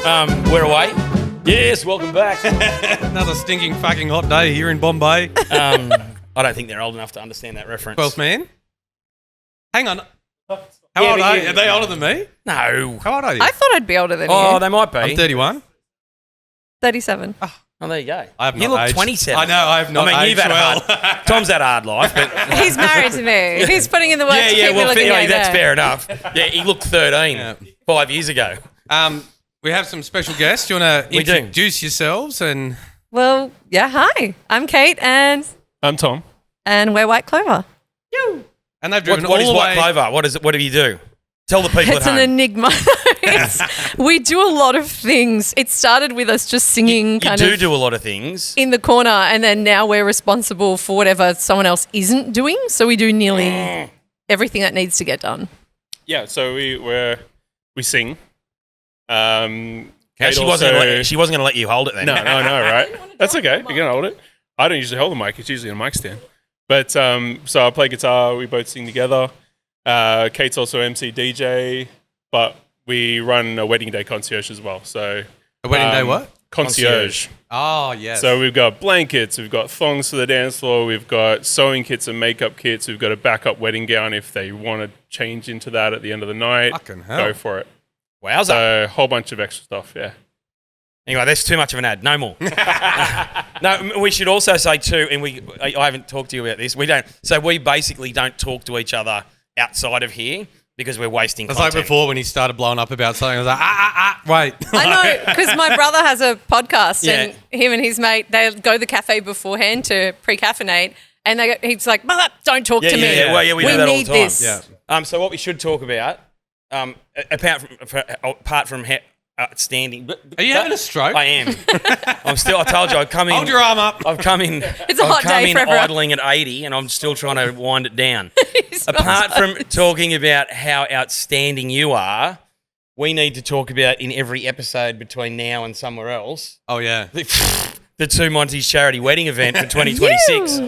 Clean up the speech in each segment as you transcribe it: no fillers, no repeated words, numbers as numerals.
We're away. Yes, welcome back. Another stinking fucking hot day here in Bombay. I don't think they're old enough to understand that reference. 12th man. Hang on. How Yeah, old but are you- you? Are they older than me? No. How old are you? I thought I'd be older than Oh, you. they might be. I'm 31. 37. Oh, there you go. I have You not look aged. 27. I know, I have not I mean, aged you've had well. a hard. Tom's had a hard life, but He's married to me. He's putting in the work to keep me looking yeah, young. that's fair enough. Yeah, he looked 13 Yeah. 5 years ago. We have some special guests. Do you want to We do. introduce yourselves? And Well, yeah, hi. I'm Kate and I'm Tom. we're White Clover. they've driven What is all the White way. Clover? What is it? What do you do? Tell the people It's at an home. enigma. We do a lot of things. It started with us just singing You kind do of do a lot of things. in the corner, and then now we're responsible for whatever someone else isn't doing. So we do nearly everything that needs to get done. Yeah, so we sing. Yeah, Kate she wasn't going to let you hold it then. No, right? That's okay. You can hold it. I don't usually hold the mic. It's usually a mic stand. But so I play guitar. We both sing together. Kate's also MC DJ, but we run a wedding day concierge as well. So A wedding day what? Concierge. Oh, yes. So we've got blankets, we've got thongs for the dance floor, we've got sewing kits and makeup kits, we've got a backup wedding gown if they want to change into that at the end of the night. Fucking hell. Go for it. Wowza. So a whole bunch of extra stuff, yeah. Anyway, that's too much of an ad. No more. No, we should also say too, and I haven't talked to you about this. We basically don't talk to each other outside of here because we're wasting It's content. like before when he started blowing up about something. I was like, wait. I know, because my brother has a podcast, Yeah. and him and his mate, they go to the cafe beforehand to pre-caffeinate, and he's like, don't talk to me. Yeah, well, yeah, we do that all the need time. this. Yeah. So what we should talk about, apart from outstanding. Are you having a stroke? I am. I told you, I've come in. Hold your arm up. I've come in. It's a hot day for everyone. idling at 80, and I'm still trying to wind it down. He smells Apart like from this. talking about how outstanding you are, we need to talk about in every episode between now and somewhere else Oh, yeah. the Two Monty's charity wedding event for 2026.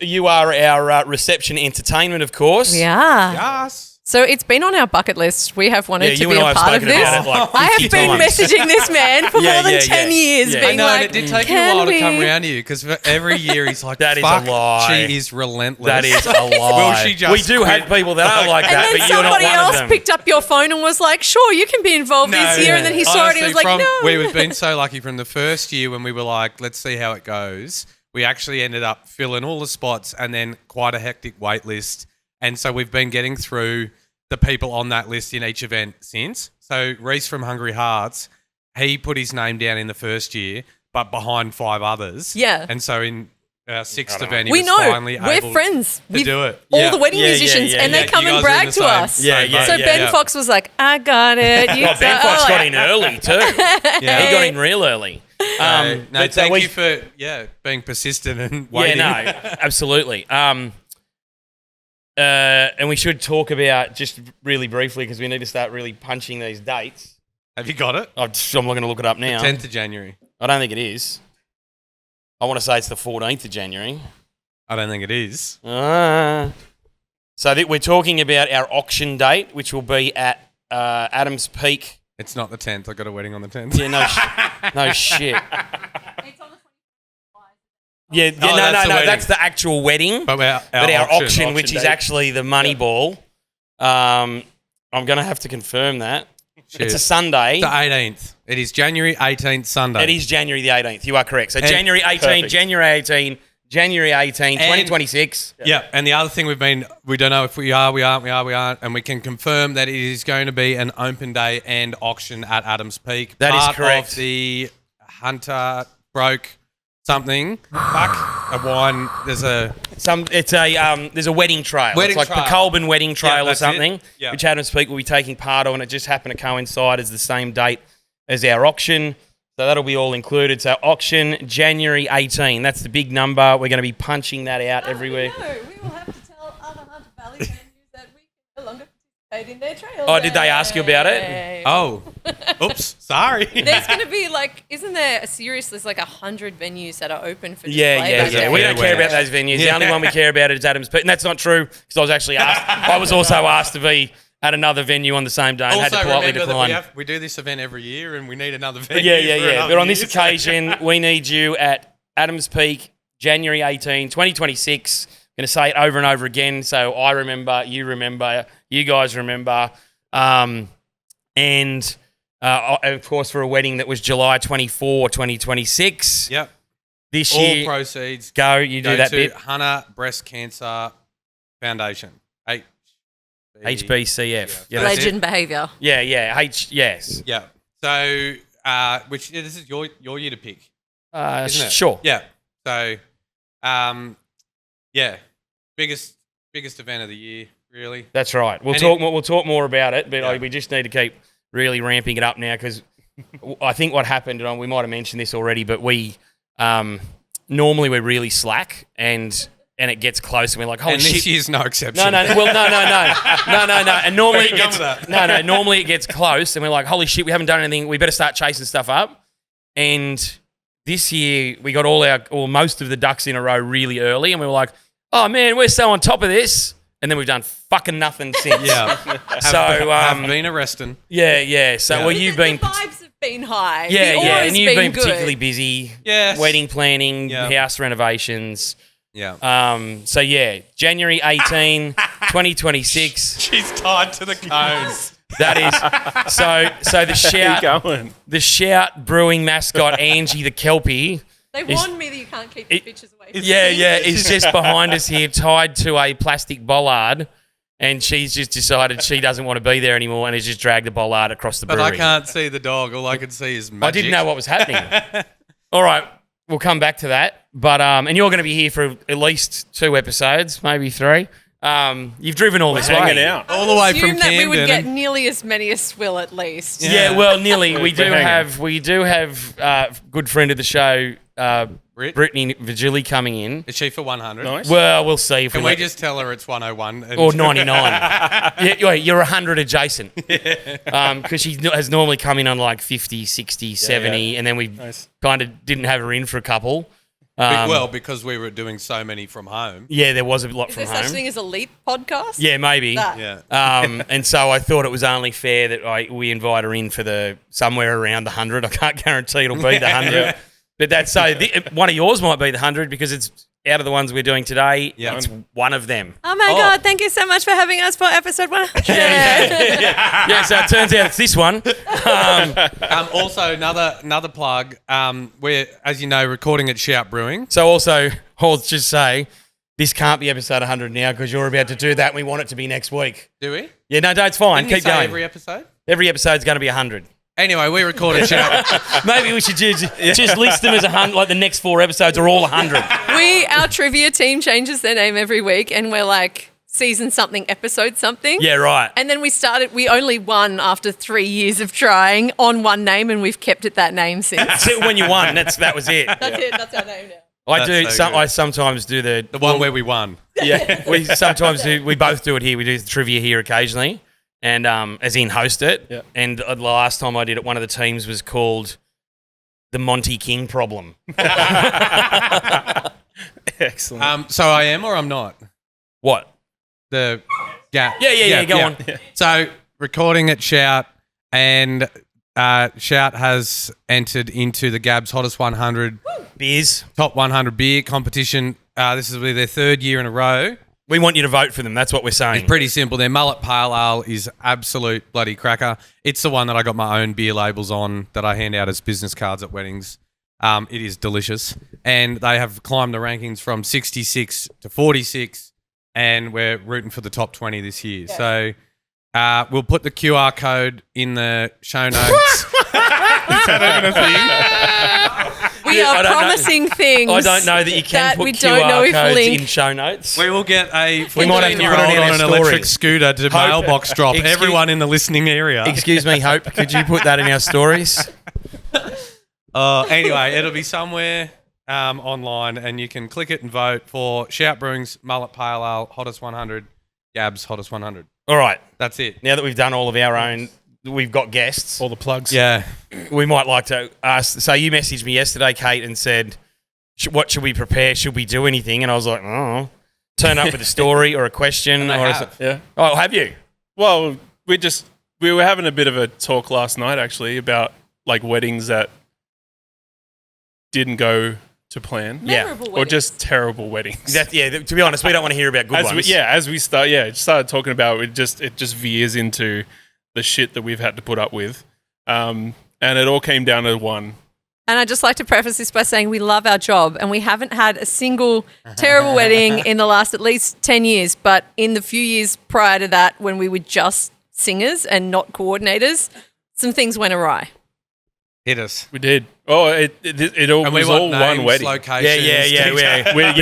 You are our reception entertainment, of course. Yeah. Yes. So it's been on our bucket list. We have wanted Yeah, to you be and I a have part of spoken this. about it like I 50 have been times. messaging this man for Yeah, more than yeah, 10 yeah. years, Yeah. being I know, like, and it did take you a "Can while to we?" come around to you because every year he's like, That is a fuck, lie. she is relentless. That is a lie. Will she just we do have quit? people that are like And that, then but you're not somebody one of else them. picked up your phone and was like, sure, you can be involved this year. And then he saw it and he was like, Honestly, no. We've been so lucky from the first year when we were like, let's see how it goes. We actually ended up filling all the spots and then quite a hectic wait list. And so we've been getting through the people on that list in each event since. So Reese from Hungry Hearts, he put his name down in the first year, but behind 5 others. Yeah. And so in our 6th event, he We was know. finally We're able friends to with do it. all Yeah. the wedding Yeah, yeah, musicians, yeah, and yeah. they come You and guys are in brag the to same us. Yeah, yeah, So yeah, Ben yeah. Fox was like, I got it. You Oh, Ben Fox got in early too. Yeah. He got in real early. No, but thank we- you for being persistent and Yeah, waiting. no, absolutely. And we should talk about just really briefly because we need to start really punching these dates. Have you got it? I'm going to look it up now. 10th of January. I don't think it is. I want to say it's the 14th of January. I don't think it is. So we're talking about our auction date, which will be at Adams Peak. It's not the 10th. I got a wedding on the 10th. Yeah, no shit. Yeah, Oh, no, that's the wedding. that's the actual wedding. But our auction, which is date. actually the money ball. I'm going to have to confirm that. Shit. It's a Sunday. The 18th. It is January 18th, Sunday. It is January the 18th. You are correct. So And- January 18, Perfect. January 18, January 18, And- 2026. Yeah, and the other thing we don't know if we aren't, and we can confirm that it is going to be an open day and auction at Adams Peak. That is Part correct. Of the Hunter broke something. Fuck. A wine. There's a... There's a wedding trail. Wedding it's like trail. the Colburn Wedding Trail or that's it. something, Yeah. which Adams Peak will be taking part of, and it just happened to coincide as the same date as our auction. So that'll be all included. So auction, January 18. That's the big number. We're going to be punching that out everywhere. No, we will have to tell other Hunter Valley venues that we can no longer participate in their trail. Oh, did they ask you about it? day. Oh. Oops. Sorry. There's going to be isn't there a serious, there's 100 venues that are open for Yeah. display back We there. don't care about those venues. The only one we care about is Adams Peak. And that's not true because I was actually asked. I was also asked to be at another venue on the same day and had to Also, politely remember decline. that we do this event every year, and we need another venue. Yeah. But on this occasion, we need you at Adams Peak, January 18, 2026. Going to say it over and over again, so I remember, you guys remember, and of course for a wedding that was July 24, 2026. Yep. This All year, proceeds go go that to bit. Hannah Breast Cancer Foundation. HBCF. Yeah, That's Legend behaviour. Yeah. Yes. Yeah. So, this is your year to pick, isn't it? Sure. Yeah. So, biggest event of the year, really. That's right. We'll talk more about it, but we just need to keep really ramping it up now because I think what happened, and we might have mentioned this already, but we normally we're really slack and it gets close and we're like, holy And shit. this year's no exception. No. And normally it gets that. Normally it gets close and we're like, holy shit, we haven't done anything. We better start chasing stuff up. And this year we got most of the ducks in a row really early, and we were like, oh man, we're so on top of this. And then we've done fucking nothing since. Yeah. Have been arresting. Yeah. So well, you've been. The vibes have been high. Yeah, The aura's and you've been good. particularly busy. Yes. Wedding planning, Yeah. house renovations. Yeah. So yeah, January 18, 2026. She's tied to the cones. That is so the Keep going. shout brewing mascot Angie the Kelpie. They warned me that you can't keep the pictures away from Yeah, me. is just behind us here, tied to a plastic bollard, and she's just decided she doesn't want to be there anymore, and has just dragged the bollard across the But brewery. I can't see the dog. All I can see is magic. I didn't know what was happening. All right, we'll come back to that. But and you're going to be here for at least 2 episodes, maybe 3. You've driven all this way. Hanging out. all the way Assume from that we would Camden. get nearly as many as Swill at least. Yeah, well, nearly. We do hanging. have good friend of the show, Brittany Vigili coming in. Is she for 100? Nice. Well, we'll see if Can we we just tell her it's 101? And or 99. Yeah, you're 100 adjacent. Because she has normally come in on like 50, 60, 70, and then we kind of didn't have her in for a couple. because we were doing so many from home. Yeah, there was a lot Is from there such home. thing as a leap podcast? Yeah, maybe. That. Yeah. And so I thought it was only fair that we invite her in for somewhere around the 100. I can't guarantee it'll be the 100. Yeah. But that's so. One of yours might be the 100 because it's out of the ones we're doing today. Yeah. It's one of them. Oh my God, thank you so much for having us for episode 100. Yeah, so it turns out it's this one. Also, another plug. We're, as you know, recording at Shout Brewing. So also, I'll just say, this can't be episode 100 now because you're about to do that and we want it to be next week. Do we? Yeah, no, it's fine. Didn't you Keep say going. every episode? Every episode's going to be 100. Anyway, we recorded Shout. Maybe we should just list them as 100, like the next 4 episodes are all 100. Our trivia team changes their name every week and we're like season something, episode something. Yeah, right. And then we only won after 3 years of trying on one name and we've kept it that name since. So when you won, that was it. That's it, that's our name now. I sometimes do the one where we won. Yeah, we both do it here. We do the trivia here occasionally, and as in host it. Yeah. And the last time I did it, one of the teams was called the Monty King Problem. Excellent. So I am or I'm not? What? The yeah. Yeah, go on. So recording at Shout, and Shout has entered into the Gab's Hottest 100 Beers. Top 100 beer competition. This is their 3rd year in a row. We want you to vote for them. That's what we're saying. It's pretty simple. Their Mullet Pale Ale is absolute bloody cracker. It's the one that I got my own beer labels on that I hand out as business cards at weddings. It is delicious. And they have climbed the rankings from 66 to 46, and we're rooting for the top 20 this year. So we'll put the QR code in the show notes. Is that even a thing? We are promising things. I don't know that you can that put we don't know QR if codes link. in show notes. We will get a We might have to put it in 14-year-old our on an stories. electric scooter to mailbox drop everyone in the listening area. Excuse me, Hope. Could you put that in our stories? Anyway, it'll be somewhere online, and you can click it and vote for Shout Brewing's Mullet Pale Ale Hottest 100, Gab's Hottest 100. All right. That's it. Now that we've done all of our own, we've got guests. All the plugs. Yeah. We might like to ask. So you messaged me yesterday, Kate, and said, "What should we prepare? Should we do anything?" And I was like, "Oh, turn up with a story or a question." And they or have. Yeah. Oh, have you? Well, we were having a bit of a talk last night actually about like weddings that didn't go to plan. Memorable Or weddings. just terrible weddings. To be honest, we don't want to hear about good ones. As we started talking about it just veers into the shit that we've had to put up with. And it all came down to one. And I'd just like to preface this by saying we love our job and we haven't had a single terrible wedding in the last at least 10 years. But in the few years prior to that, when we were just singers and not coordinators, some things went awry. Hit us. We did. Oh, it all And was we want all names, one wedding. locations. Yeah. We've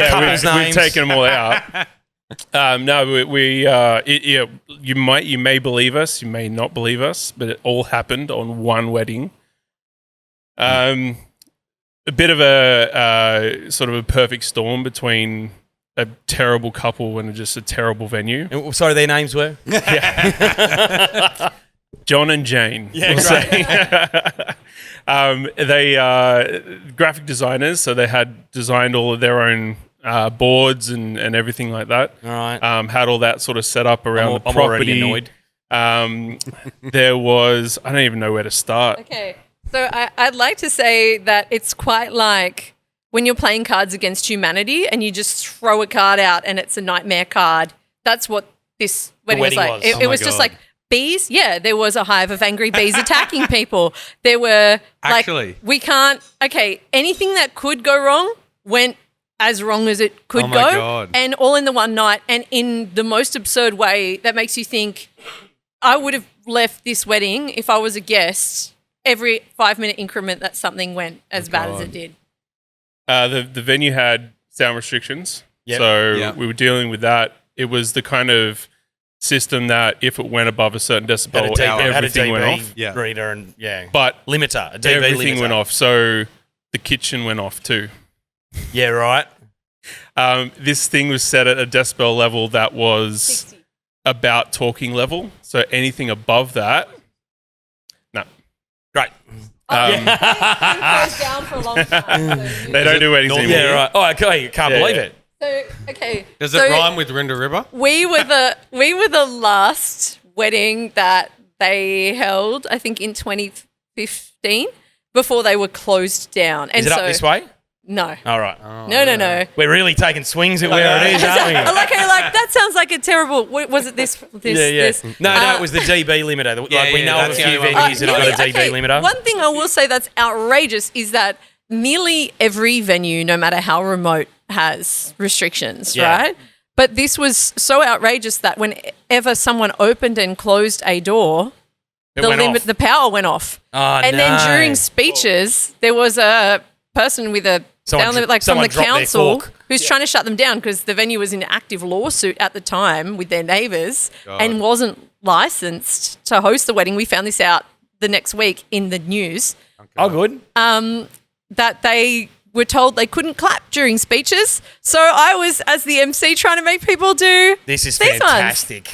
names. taken them all out. You may believe us, you may not believe us, but it all happened on one wedding. A bit of a sort of a perfect storm between a terrible couple and just a terrible venue. And, sorry, their names were? John and Jane. Yeah, we'll say. They graphic designers, so they had designed all of their own boards and everything like that. All right. Had all that sort of set up around the I'm already property. annoyed. There was, I don't even know where to start. Okay. So I'd like to say that it's quite like when you're playing Cards Against Humanity and you just throw a card out and it's a nightmare card. That's what this wedding was wedding like. was. It, Oh it my was just God. like bees. Yeah, there was a hive of angry bees attacking people. There were Actually. anything that could go wrong went as wrong as it could Oh my go. God. And all in the one night and in the most absurd way that makes you think I would have left this wedding if I was a guest every 5-minute increment that something went as bad as it did. The venue had sound restrictions, Yep. so Yep. we were dealing with that. It was the kind of system that if it went above a certain decibel, everything went off. Yeah. Reader and But limiter, a DB everything limiter. went off, so the kitchen went off too. Yeah, right. This thing was set at a decibel level that was 60. about talking level, so anything above that, no. Great. It goes down for a long time. So They don't do anything Yeah, more. right. Oh, okay. Can't Yeah, believe yeah. it. okay. Does so it rhyme with Rinda River? We were the last wedding that they held, I think, in 2015 before they were closed down. And Is it so up this way? no. All right. No. We're really taking swings at where it is, aren't we? like that sounds like a terrible. Was it this? This? No, it was the DB limiter. Like we know of a that's the few only one. venues that have got a DB limiter. One thing I will say that's outrageous is that nearly every venue, no matter how remote, has restrictions, Yeah. right? But this was so outrageous that whenever someone opened and closed a door, the power went off. Oh, And then during speeches, there was a person with a Someone down limit, like from someone the dropped their council fork. who's trying to shut them down because the venue was in active lawsuit at the time with their neighbours and wasn't licensed to host the wedding. We found this out the next week in the news Oh, good. that they were told they couldn't clap during speeches. So I was, as the MC, trying to make people do This is these ones. fantastic.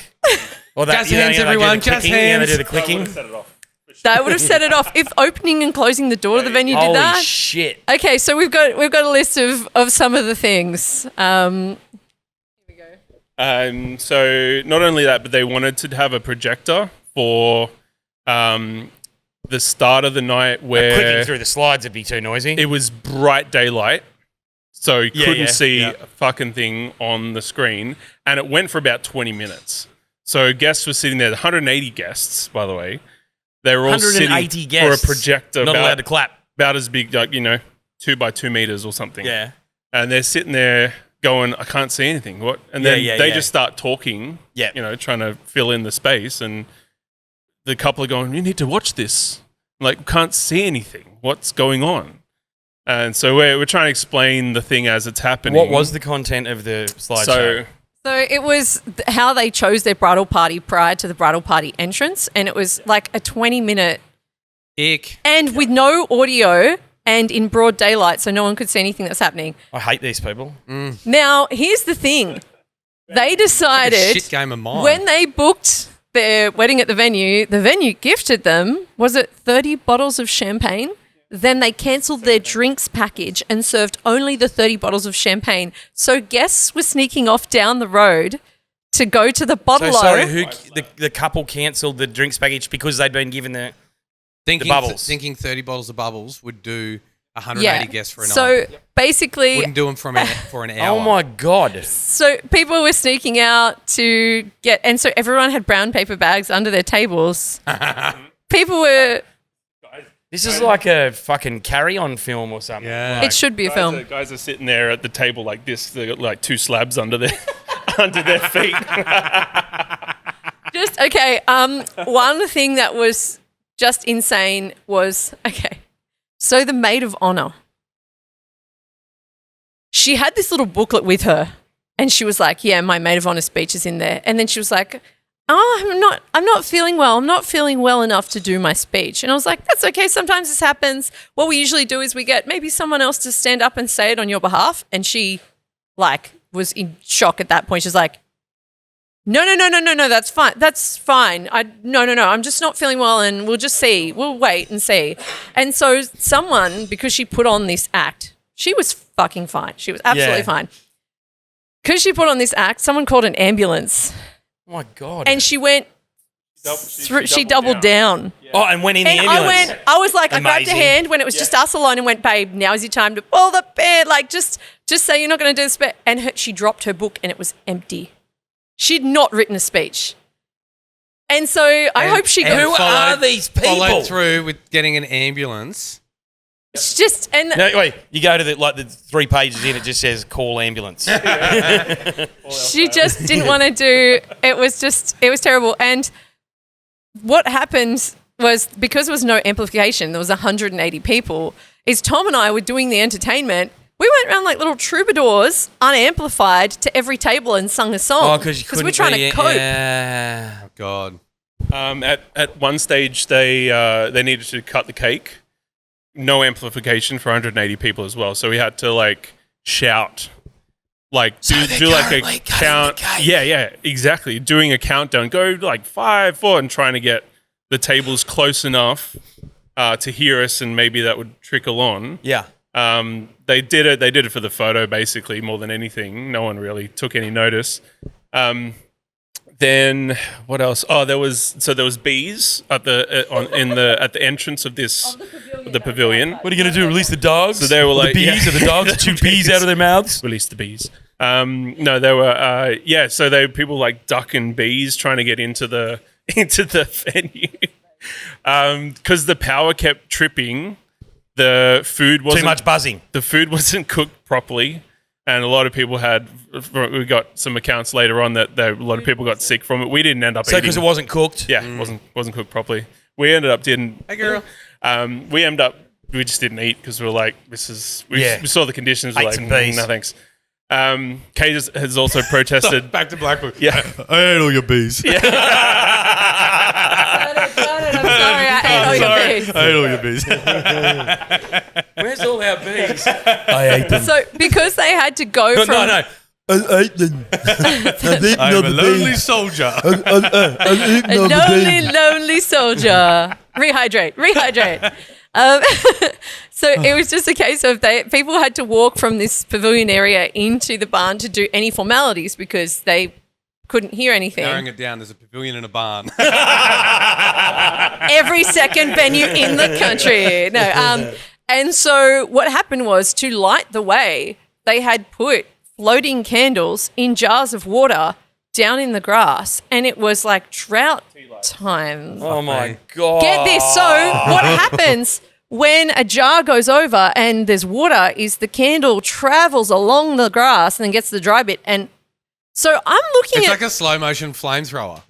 Well, Jazz hands, everyone, jazz hands. Do the clicking. That would have set it off if opening and closing the door to the venue did Holy that. shit. Okay, so we've got a list of some of the things. Here we go. So not only that, but they wanted to have a projector for the start of the night Clicking where through the slides would be too noisy. it was bright daylight, so you couldn't yeah, see yeah. a fucking thing on the screen, and it went for about 20 minutes. So guests were sitting there, 180 guests, by the way. They were all 180 sitting guests. for a projector Not allowed to clap. about as big, like 2 by 2 meters or something. Yeah. And they're sitting there going, I can't see anything. What? And then they yeah. just start talking, Yeah. trying to fill in the space. And the couple are going, you need to watch this. I'm like, can't see anything. What's going on? And so we're trying to explain the thing as it's happening. What was the content of the slideshow? So it was how they chose their bridal party prior to the bridal party entrance, and it was like a 20-minute Ick. and with no audio and in broad daylight, so no one could see anything that's happening. I hate these people. Now, here's the thing. They decided Shit game of mine. when they booked their wedding at the venue gifted them, was it 30 bottles of champagne? Then they cancelled their drinks package and served only the 30 bottles of champagne. So guests were sneaking off down the road to go to the bottle. So sorry, the couple cancelled the drinks package because they'd been given the bubbles. Thinking 30 bottles of bubbles would do 180 guests for a night. So basically, Wouldn't do them for an hour. Oh my God. so people were sneaking out to get, and so everyone had brown paper bags under their tables. People were. This is like a fucking carry-on film or something. Yeah. It should be a film. Guys are sitting there at the table like this. They got like 2 slabs under their feet. Just okay. One thing that was just insane was so the maid of honor. She had this little booklet with her, and she was like, "Yeah, my maid of honor speech is in there." And then she was like, "Oh, I'm not feeling well. I'm not feeling well enough to do my speech." And I was like, "That's okay. Sometimes this happens. What we usually do is we get maybe someone else to stand up and say it on your behalf." And she, was in shock at that point. She's like, No, that's fine. That's fine. No. I'm just not feeling well, and we'll just see. We'll wait and see. And so someone, because she put on this act, she was fucking fine. She was absolutely fine. Because she put on this act, someone called an ambulance. Oh my God. And she went, she doubled down. Yeah. Oh, and went in the ambulance. I was like, I grabbed her Amazing. hand when it was just us alone and went, "Babe, now is your time to pull the bed. Like, just say you're not going to do this." And she dropped her book and it was empty. She'd not written a speech. And so I hope she got... Who are these people? Followed through with getting an ambulance. It's just... And No, wait, you go to the 3 pages in, it just says call ambulance. she just didn't want to do... It was terrible. And what happened was, because there was no amplification, there was 180 people, is Tom and I were doing the entertainment. We went around like little troubadours, unamplified, to every table and sung a song. Oh, because we're trying to cope. Yeah. Oh, God. At one stage, they needed to cut the cake. No amplification for 180 people as well. So we had to shout, do like a count. Yeah, exactly. Doing a countdown. Go 5, 4, and trying to get the tables close enough to hear us, and maybe that would trickle on. Yeah. They did it. They did it for the photo, basically, more than anything. No one really took any notice. Then what else? Oh, there was bees at the entrance of the pavilion. What are you going to do? Release the dogs? So they were the bees? Are the dogs shoot bees out of their mouths? Release the bees. No, they were. So people ducking bees trying to get into the venue because the power kept tripping. The food wasn't... Too much buzzing. The food wasn't cooked properly, and a lot of people we got some accounts later on that a lot of people got sick from it. We didn't end up eating. So because it wasn't cooked? Yeah, it wasn't cooked properly. We ended up didn't... Hey, girl. We just didn't eat because we were like, this is... We saw the conditions. We're Ate like, some bees. no thanks. Kate has also protested... Back to Blackpool. Yeah. I ate all your bees. I'm sorry, I ate all your bees. I ate all your bees. Where's all our bees? I ate them. So because they had to go from... No. I ate them. I'm a lonely soldier. A lonely soldier. Rehydrate. So it was just a case of people had to walk from this pavilion area into the barn to do any formalities because they couldn't hear anything. Narrowing it down, there's a pavilion and a barn. Every second venue in the country. No. And so what happened was, to light the way, they had put floating candles in jars of water down in the grass, and it was like drought time. Oh my God. Get this. So what happens when a jar goes over and there's water is the candle travels along the grass and then gets to the dry bit. And so I'm looking It's at... like a slow motion flamethrower.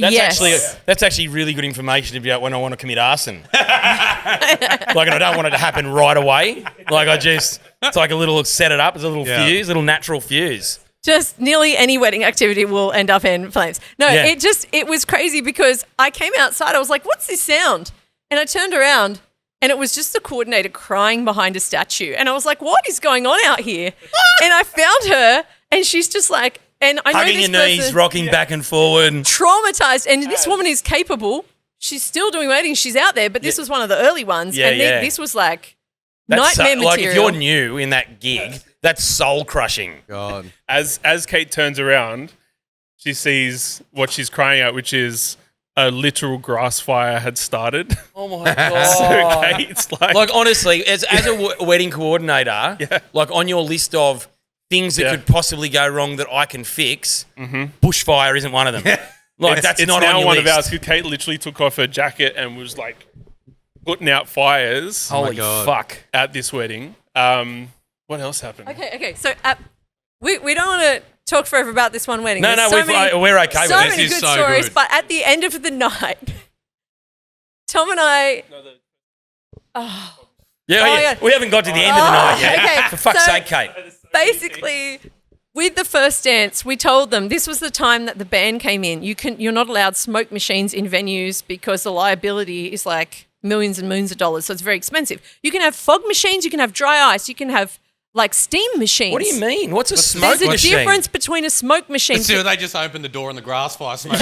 That's actually really good information about when I want to commit arson. And I don't want it to happen right away. It's like a little set it up. It's a little fuse, little natural fuse. Just nearly any wedding activity will end up in flames. No, it was crazy because I came outside. I was like, what's this sound? And I turned around and it was just the coordinator crying behind a statue. And I was like, what is going on out here? And I found her and she's just like, and I know hugging this your knees, person rocking back and forward. traumatized. And this woman is capable. She's still doing weddings. She's out there, but this was one of the early ones. Yeah, and this was like nightmare material. Like if you're new in that gig, that's soul crushing. God. As Kate turns around, she sees what she's crying out, which is a literal grass fire had started. Oh my god! So Kate's like honestly, as a wedding coordinator, like on your list of things that could possibly go wrong that I can fix, bushfire isn't one of them. Like that's it's not now on your one list. of ours. Because Kate literally took off her jacket and was like putting out fires. Holy God. fuck! At this wedding. What else happened? Okay. So we don't want to talk forever about this one wedding. No, There's we're okay with so this. many is good so stories, good. but at the end of the night, Tom and I. Yeah. We haven't got to the end of the night yet. Okay, For fuck's so- sake, Kate. Basically, with the first dance, we told them this was the time that the band came in. You're not allowed smoke machines in venues because the liability is like millions and millions of dollars, so it's very expensive. You can have fog machines, you can have dry ice, you can have like steam machines. What do you mean? What's a smoke There's a machine? difference between a smoke machine. So they just opened the door and the grass fire smoke.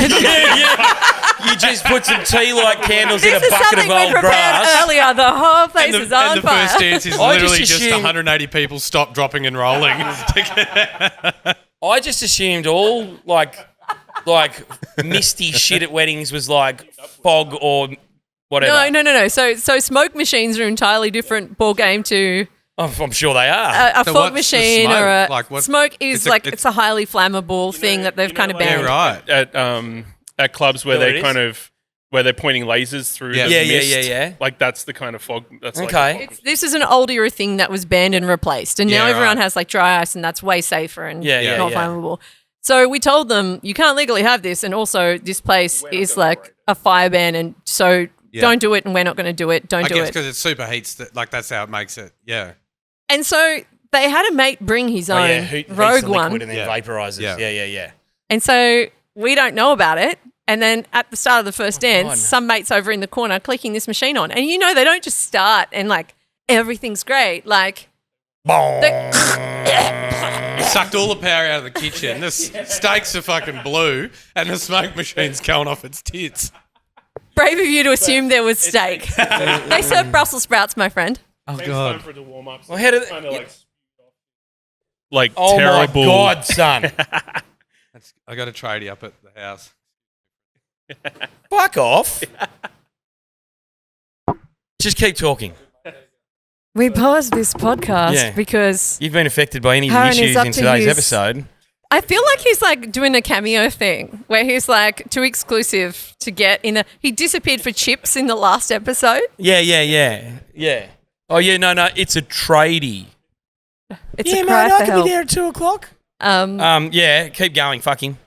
You just put some tea-light candles in a This is bucket something of we old prepared grass. earlier. The whole place is on and the fire. first dance is I just literally just assumed- 180 people stop, dropping, and rolling. I just assumed all like misty shit at weddings was like fog or whatever. No. So smoke machines are an entirely different ball game to Oh, I'm sure they are. a So fog what's the machine smoke? or a Like what- smoke is it's it's a highly flammable thing that they've kind of like banned. Yeah, right. At clubs where Know what they it kind is? of where they're pointing lasers through Yeah. the Yeah, mist. yeah. Like that's the kind of fog. That's like Okay. This is an old era thing that was banned and replaced, and now Yeah, everyone right. has like dry ice, and that's way safer and Yeah, not yeah. flammable. So we told them you can't legally have this, and also this place is like a fire ban, and so don't do it, and we're not going to do it. Don't I do guess it. because it superheats. Like that's how it makes it. Yeah. And so they had a mate bring his Oh, own yeah. Heats the Rogue liquid one, and then Yeah. vaporizes. Yeah. Yeah. and so we don't know about it. And then at the start of the first dance, God. some mate's over in the corner clicking this machine on, and they don't just start and like everything's great. Like Sucked all the power out of the kitchen. The steaks are fucking blue, and the smoke machine's going off its tits. brave of you to assume there was steak. They serve Brussels sprouts, my friend. Oh Takes time for it to warm up. So Well, how did it's kind of like Oh terrible. my God, son. I got a tradie up at the house. Fuck off. Just keep talking. We paused this podcast Yeah. because You've been affected by any of the Aaron is issues up in to today's his- episode. I feel like he's like doing a cameo thing where he's like too exclusive to get in. He disappeared for chips in the last episode. Yeah. Oh, yeah, no, it's a tradie. It's Yeah, a mate, cry I for can help. be there at 2 o'clock. Yeah, keep going, fuck him.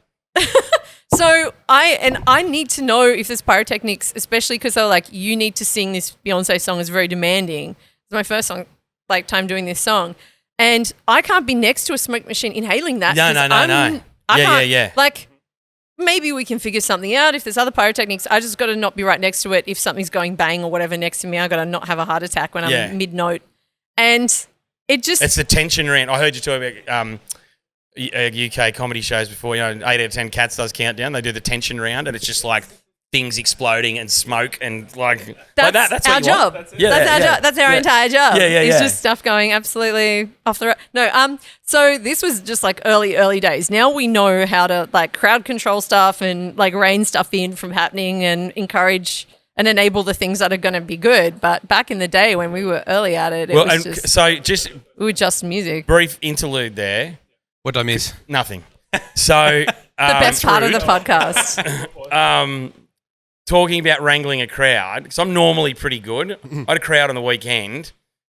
So I need to know if there's pyrotechnics, especially because they're like, you need to sing this Beyonce song. It's very demanding. It's my first song, like time doing this song, and I can't be next to a smoke machine inhaling that. No. 'cause I Yeah, can't- yeah. Like maybe we can figure something out. If there's other pyrotechnics, I just got to not be right next to it. If something's going bang or whatever next to me, I got to not have a heart attack when Yeah. I'm mid note, and it just It's the tension rant. I heard you talk about UK comedy shows before. 8 out of 10 Cats does Countdown. They do the tension round, and it's just like things exploding and smoke and like That's, that. That's our what you want. job. Yeah, that's our yeah. job. That's our Yeah. entire job. Yeah, It's yeah. just stuff going absolutely off the road. No, so this was just like early days. Now we know how to like crowd control stuff and like rein stuff in from happening and encourage and enable the things that are going to be good. But back in the day when we were early at it, Well, was and just, so just we were just music. brief interlude there. What did I miss? Nothing. So The best part of the podcast. talking about wrangling a crowd, because I'm normally pretty good. I had a crowd on the weekend,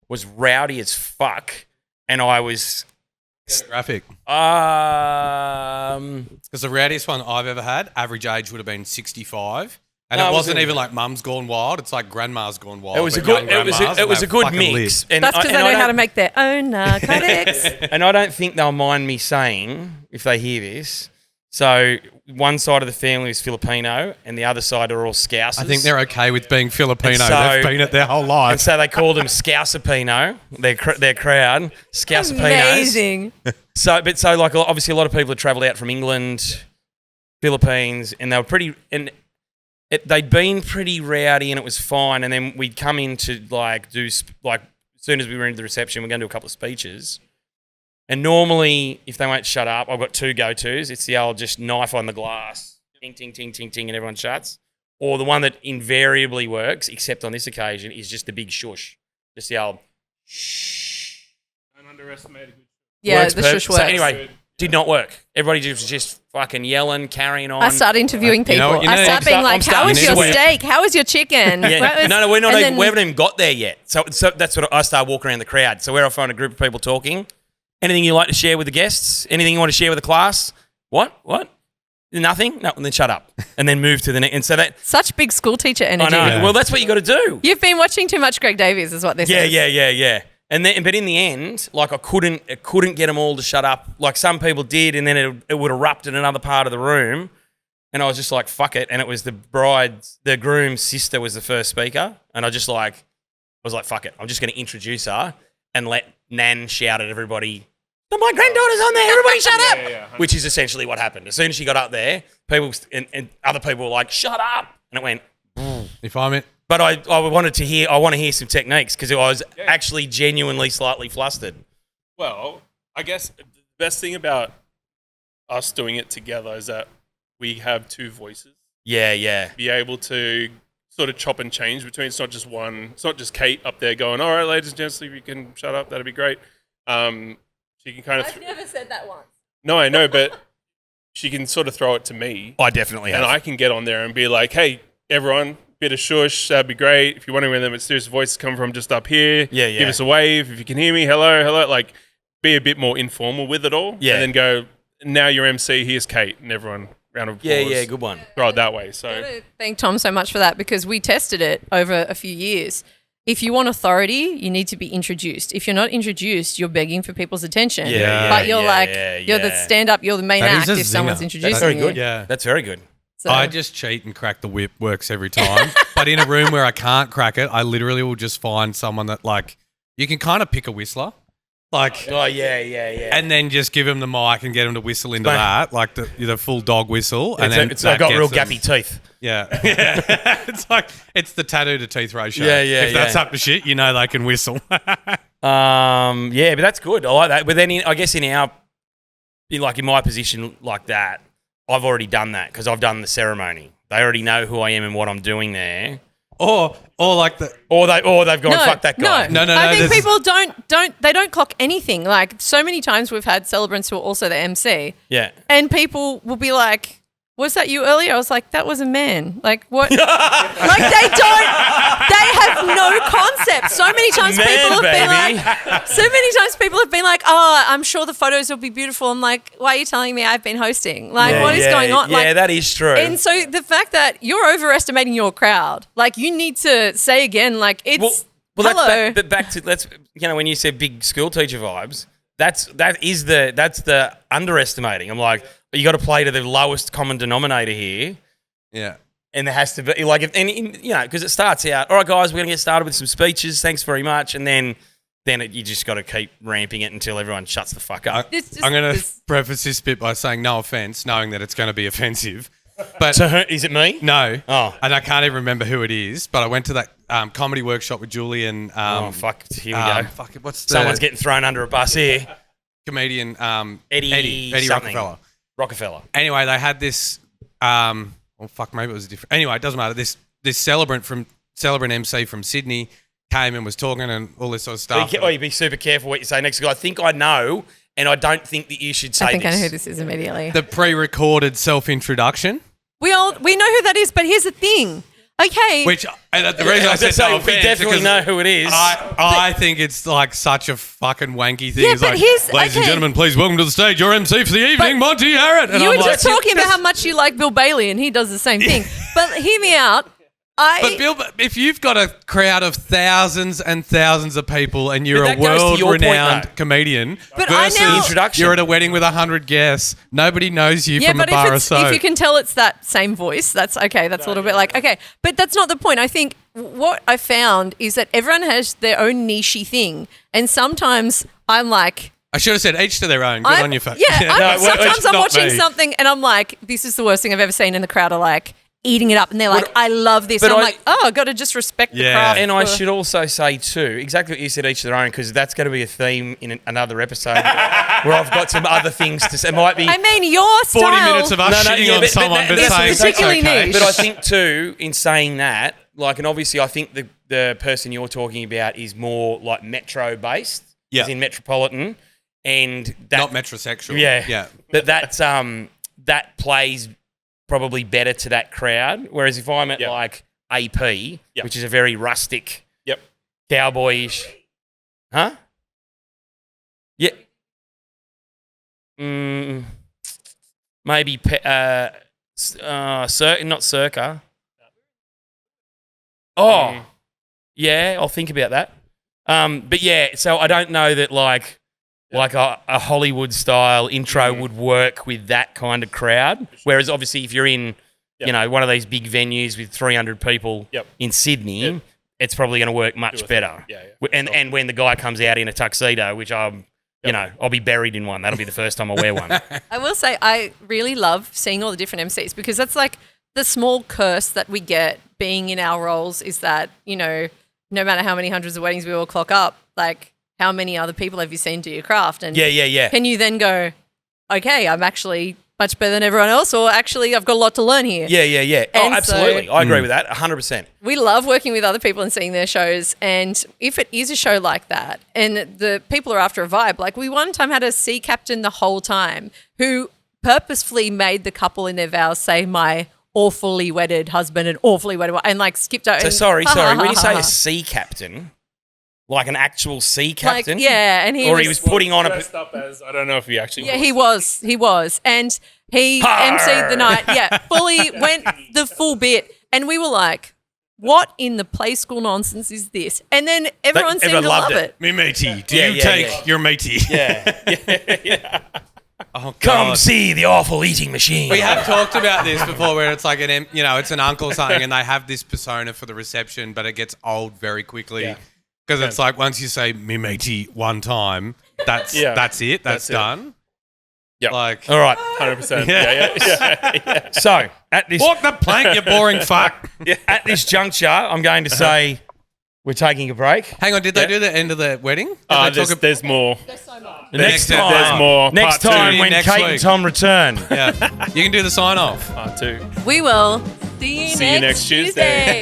was rowdy as fuck, and I was Graphic. um Because the rowdiest one I've ever had, average age would have been 65. And No, it it was wasn't a- even like mum's gone wild. It's like grandma's gone wild. it was a but good young it was grandmas, a, it and was a they're good fucking mix. lit. And That's because they know how to don't- make their own narcotics. and I don't think they'll mind me saying if they hear this. So one side of the family is Filipino, and the other side are all Scousers. I think they're okay with being Filipino. And so- They've been it their whole and life. so they call them Scousapino, their crowd, Scousapinos. Amazing. So like obviously a lot of people had travelled out from England, Philippines, and they were they'd been pretty rowdy, and it was fine. And then we'd come in to like do as soon as we were into the reception, we're going to do a couple of speeches, And normally, if they won't shut up, I've got two go-tos. It's the old just knife on the glass, ting, ting, ting, ting, ting, and everyone shuts. Or the one that invariably works, except on this occasion, is just the big shush. Just the old shh. Don't underestimate a good. Yeah, Works the perfect. shush works. So anyway, did not work. Everybody was just fucking yelling, carrying on. I start interviewing people. You know what you I need? start being like, I'm how was starting your to steak? How was your chicken? Yeah. No, we're not and even, then- we haven't even got there yet. So that's what I start walking around the crowd. So where I find a group of people talking, anything you like to share with the guests? Anything you want to share with the class? What? Nothing? No, and then shut up. And then move to the next. And so that, Such big school teacher I energy. know. Yeah. Well, that's what you got to do. You've been watching too much Greg Davies, is what this is. Yeah. And then, but in the end, like I couldn't get them all to shut up. Like some people did, and then it would erupt in another part of the room. And I was just like, fuck it. And it was the groom's sister was the first speaker. And I was like, fuck it. I'm just going to introduce her and let Nan shout at everybody, my granddaughter's on there, everybody shut up. Yeah. Which is essentially what happened. As soon as she got up there, people and other people were like, shut up. And it went, If I'm it, but I want to hear some techniques because I was actually genuinely slightly flustered. Well, I guess the best thing about us doing it together is that we have two voices. Yeah. Be able to sort of chop and change between. It's not just one. It's not just Kate up there going, all right, ladies and gents, if you can shut up, that'd be great. She can kind of. I've never said that once. No, I know, but she can sort of throw it to me. I definitely have. And I can get on there and be like, hey, everyone, bit of shush, that'd be great. If you're wondering where the mysterious voices come from, just up here. Yeah. Give us a wave. If you can hear me, hello. Like, be a bit more informal with it all. Yeah. And then go, now you're MC, here's Kate. And everyone, round of applause. Yeah, good one. Throw it that way. I So, gotta thank Tom so much for that because we tested it over a few years. If you want authority, you need to be introduced. If you're not introduced, you're begging for people's attention. Yeah, But you're yeah, you're the stand-up, you're the main That act is a if someone's zinger. introducing That's very you. good. Yeah. That's very good. So, I just cheat and crack the whip. Works every time. But in a room where I can't crack it, I literally will just find someone that like you can kind of pick a whistler, like, Oh, yeah. and then just give him the mic and get him to whistle into Bang. that, like the full dog whistle. And then I've that got gets real them. gappy teeth. Yeah, it's like it's the tattoo to teeth ratio. Yeah, If that's yeah. up to shit, you know they can whistle. Yeah, but that's good. I like that. But then I guess in my position like that, I've already done that because I've done the ceremony. They already know who I am and what I'm doing there. or like the Or they've gone, fuck that guy. No, I think there's- people don't clock anything. Like so many times we've had celebrants who are also the MC, Yeah. and people will be like, "Was that you earlier?" I was like, "That was a man." Like what? Like they have no concept. So many times Man, people have baby. been like, so many times people have been like, "Oh, I'm sure the photos will be beautiful." I'm like, "Why are you telling me I've been hosting? Like, what is going on?" Yeah, Like, that is true. and so the fact that you're overestimating your crowd, like you need to say again, like it's hello. That's back to when you said big school teacher vibes, that's the underestimating. I'm like, you got to play to the lowest common denominator here, yeah. and there has to be like, because it starts out, all right, guys, we're gonna get started with some speeches. Thanks very much, and then you just got to keep ramping it until everyone shuts the fuck up. It's just- I'm going to it's- preface this bit by saying no offense, knowing that it's going to be offensive. But So is it me? no, Oh. and I can't even remember who it is. But I went to that comedy workshop with Julian. Oh fuck! Here we go. Fuck it, what's the Someone's getting thrown under a bus here. comedian? Eddie something. Rockefeller. Rockefeller. Anyway, they had this. Maybe it was a different. Anyway, it doesn't matter. This celebrant MC from Sydney came and was talking and all this sort of stuff. You be super careful what you say next. 'Cause I think I know, and I don't think that you should say I think this. I know who this is immediately. The pre-recorded self-introduction, We know who that is, but here's the thing. Okay. which and the reason I said so no we offense definitely because know who it is. I think it's like such a fucking wanky thing. Yeah, It's but like, here's- ladies and okay. gentlemen, please welcome to the stage your MC for the evening, Monty Harrod. And you I'm were like, just talking about how much you like Bill Bailey, and he does the same thing. But hear me out. But Bill, if you've got a crowd of thousands and thousands of people and you're But a that goes to your point, world-renowned though. comedian But I versus now- Introduction. you're at a wedding with 100 guests, nobody knows you from a bar of soap. if you can tell it's that same voice, that's okay. That's a little bit like, okay. But that's not the point. I think what I found is that everyone has their own nichey thing. And sometimes I'm like, I should have said each to their own. Good on your face. Yeah, No, sometimes it's I'm not watching me. something and I'm like, this is the worst thing I've ever seen. And the crowd are like, eating it up, and they're like, "I love this." but And I'm I- like, "Oh, I got to just respect the Yeah. craft." And I for- should also say too, exactly what you said, each to their own, because that's going to be a theme in another episode where I've got some other things to say. It might be I mean, your 40 style. minutes of us shitting on someone, but that's saying that's particularly okay. niche. But I think too, in saying that, like, and obviously, I think the person you're talking about is more like metro based, Yeah. as in metropolitan, and that Not metrosexual. yeah, Yeah. that plays probably better to that crowd. Whereas if I'm at Yeah. like AP, Yeah. which is a very rustic, Yep. cowboyish, huh? Yeah. Maybe not circa. Oh, yeah, I'll think about that. But yeah, so I don't know that like a Hollywood style intro would work with that kind of crowd. Whereas obviously if you're in, you know, one of these big venues with 300 people in Sydney, it's probably going to work much better. Yeah. And when the guy comes out in a tuxedo, which you know, I'll be buried in one. That'll be the first time I wear one. I will say I really love seeing all the different MCs because that's like the small curse that we get being in our roles is that, you know, no matter how many hundreds of weddings we all clock up, like how many other people have you seen do your craft? And Yeah. can you then go, okay, I'm actually much better than everyone else, or actually I've got a lot to learn here? Yeah. Oh, And absolutely. so- I agree with that 100%. We love working with other people and seeing their shows. And if it is a show like that and the people are after a vibe, like we one time had a sea captain the whole time who purposefully made the couple in their vows say my awfully wedded husband and awfully wedded wife and like skipped over. So and- sorry. When you say a sea captain, like an actual sea like, captain? yeah, and Or he was putting on a... dressed up as, I don't know if he actually Yeah, he was. And he emceed the night. Yeah, fully went the full bit. And we were like, what in the play school nonsense is this? And then everyone seemed everyone to loved love it. it. Me matey, do Yeah, you yeah, take yeah. your matey? Yeah. Oh, Come God. see the awful eating machine. We have talked about this before where it's like it's an uncle or something and they have this persona for the reception, but it gets old very quickly. Yeah. Because it's like once you say me matey one time, that's it. That's That's it. done. Yeah. Like, All right. 100%. Yeah. So, at this walk the plank, you boring fuck. at this juncture, I'm going to say we're taking a break. Hang on, did they do the end of the wedding? Did they talk There's more. The next time, There's more. Next Part time two. when Next Kate week. and Tom return. Yeah, you can do the sign off. Part 2. We will see you, See you next Tuesday.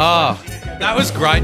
Oh, that was great.